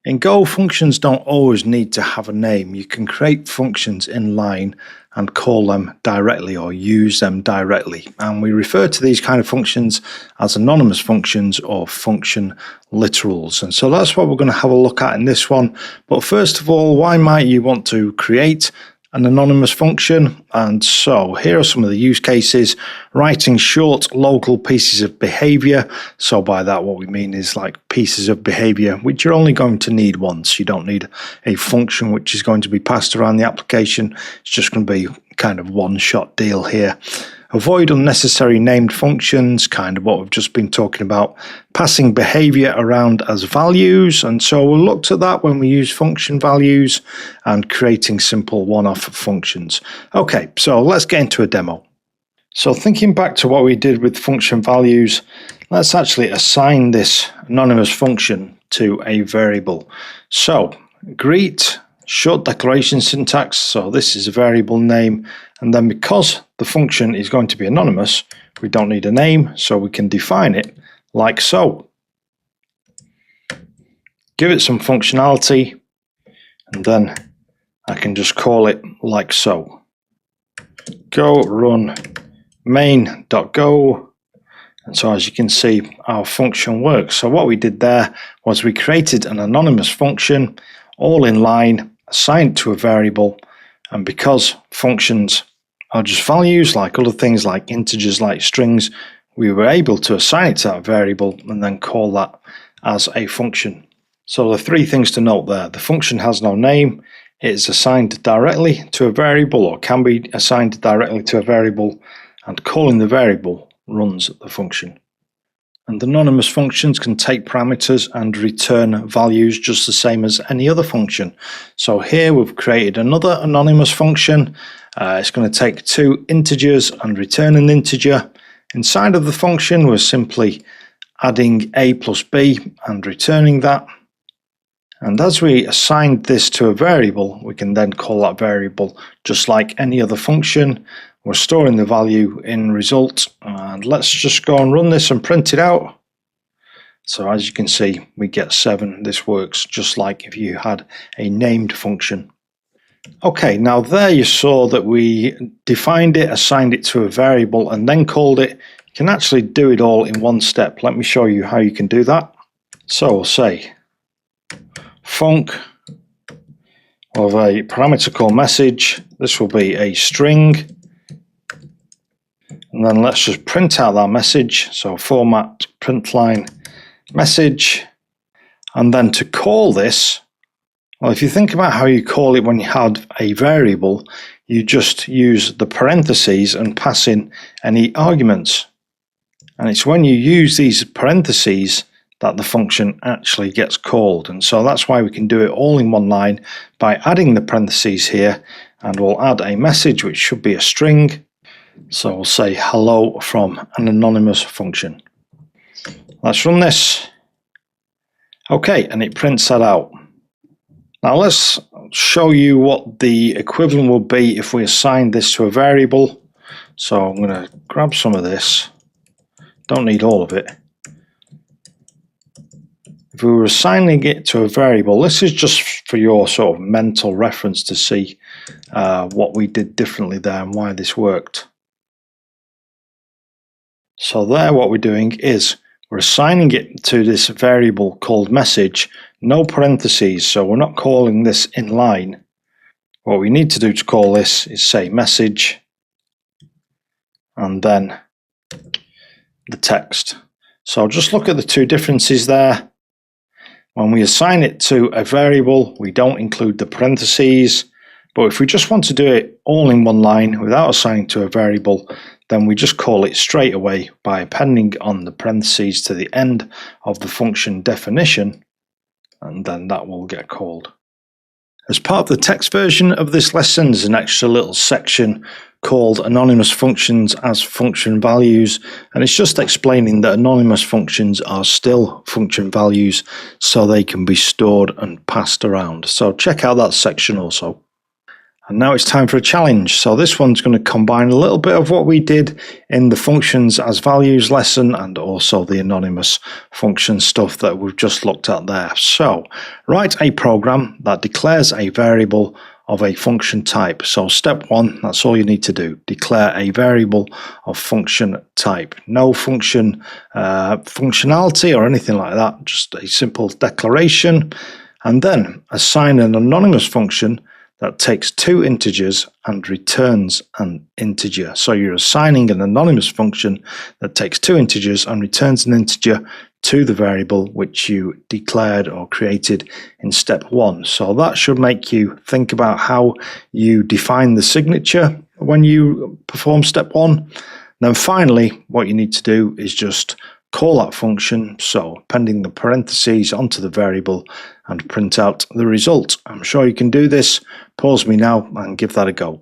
In Go, functions don't always need to have a name. You can create functions in line and call them directly or use them directly. And we refer to these kind of functions as anonymous functions or function literals. And so that's what we're going to have a look at in this one. But first of all, why might you want to create an anonymous function? And so here are some of the use cases. Writing short local pieces of behavior. So by that what we mean is like pieces of behavior which you're only going to need once. You don't need a function which is going to be passed around the application. It's just going to be kind of one-shot deal here. Avoid unnecessary named functions, kind of what we've just been talking about. Passing behavior around as values, and so we'll look at that when we use function values and creating simple one-off functions. Okay, so let's get into a demo. So thinking back to what we did with function values, let's actually assign this anonymous function to a variable. So greet, short declaration syntax, so this is a variable name, and then because the function is going to be anonymous, we don't need a name, so we can define it like so. Give it some functionality, and then I can just call it like so. Go run main.go, and so as you can see, our function works. So what we did there was we created an anonymous function, all in line, assigned to a variable, and because functions are just values like other things like integers, like strings, we were able to assign it to that variable and then call that as a function. So the three things to note there: the function has no name, it is assigned directly to a variable or can be assigned directly to a variable, and calling the variable runs the function. And anonymous functions can take parameters and return values just the same as any other function. So here we've created another anonymous function. It's going to take two integers and return an integer. Inside of the function, we're simply adding a plus b and returning that. And as we assigned this to a variable, we can then call that variable just like any other function. We're storing the value in result, and let's just go and run this and print it out. So as you can see, we get 7. This works just like if you had a named function. Okay, now there you saw that we defined it, assigned it to a variable, and then called it. You can actually do it all in one step. Let me show you how you can do that. So we'll say func of a parameter called message. This will be a string. And then let's just print out that message. So format println message. And then to call this, well, if you think about how you call it when you had a variable, you just use the parentheses and pass in any arguments. And it's when you use these parentheses that the function actually gets called. And so that's why we can do it all in one line by adding the parentheses here, and we'll add a message which should be a string. So we'll say hello from an anonymous function. Let's run this. Okay, and it prints that out. Now let's show you what the equivalent will be if we assign this to a variable. So I'm going to grab some of this. Don't need all of it. If we were assigning it to a variable, this is just for your sort of mental reference to see what we did differently there and why this worked. So there what we're doing is we're assigning it to this variable called message, no parentheses, so we're not calling this inline. What we need to do to call this is say message and then the text. So just look at the two differences there. When we assign it to a variable, we don't include the parentheses, but if we just want to do it all in one line without assigning to a variable, then we just call it straight away by appending on the parentheses to the end of the function definition, and then that will get called. As part of the text version of this lesson, there's an extra little section called Anonymous Functions as Function Values, and it's just explaining that anonymous functions are still function values, so they can be stored and passed around. So check out that section also. And now it's time for a challenge. So this one's going to combine a little bit of what we did in the functions as values lesson and also the anonymous function stuff that we've just looked at there. So write a program that declares a variable of a function type. So step one, that's all you need to do. Declare a variable of function type. No function functionality or anything like that. Just a simple declaration. And then assign an anonymous function that takes two integers and returns an integer. So you're assigning an anonymous function that takes two integers and returns an integer to the variable which you declared or created in step one. So that should make you think about how you define the signature when you perform step one. Then finally, what you need to do is just call that function, so appending the parentheses onto the variable and print out the result. I'm sure you can do this. Pause me now and give that a go.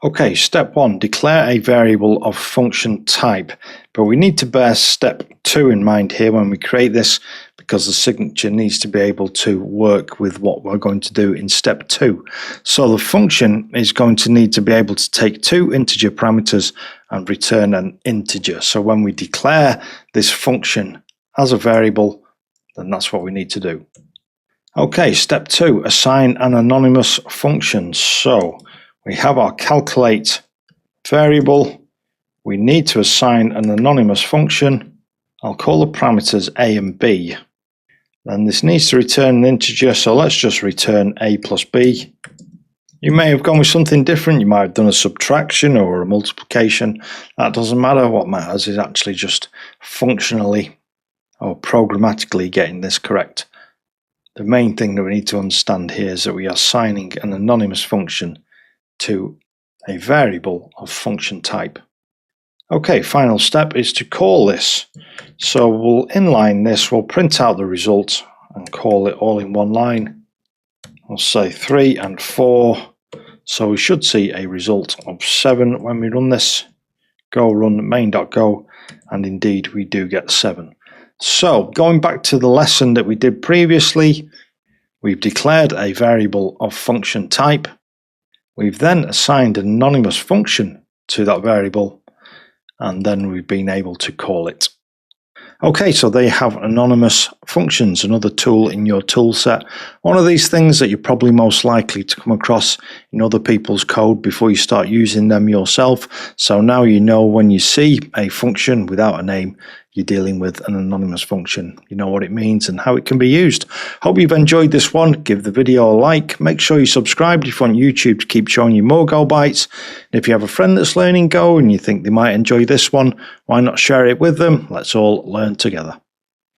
Okay, step one, declare a variable of function type. But we need to bear step two in mind here when we create this, because the signature needs to be able to work with what we're going to do in step two. So the function is going to need to be able to take two integer parameters and return an integer. So when we declare this function as a variable, then that's what we need to do. Okay, step two, assign an anonymous function. So we have our calculate variable. We need to assign an anonymous function. I'll call the parameters a and b. Then this needs to return an integer, so let's just return a plus b. You may have gone with something different. You might have done a subtraction or a multiplication. That doesn't matter. What matters is actually just functionally or programmatically getting this correct. The main thing that we need to understand here is that we are assigning an anonymous function to a variable of function type. Okay, final step is to call this. So we'll inline this, we'll print out the result and call it all in one line. We'll say 3 and 4. So we should see a result of 7 when we run this. Go run main.go, and indeed we do get 7. So going back to the lesson that we did previously, we've declared a variable of function type. We've then assigned an anonymous function to that variable, and then we've been able to call it. Okay, so they have anonymous functions, another tool in your tool set. One of these things that you're probably most likely to come across in other people's code before you start using them yourself. So now you know when you see a function without a name, you're dealing with an anonymous function. You know what it means and how it can be used. Hope you've enjoyed this one. Give the video a like. Make sure you subscribe if you want YouTube to keep showing you more Go Bytes. And if you have a friend that's learning Go and you think they might enjoy this one, why not share it with them? Let's all learn together.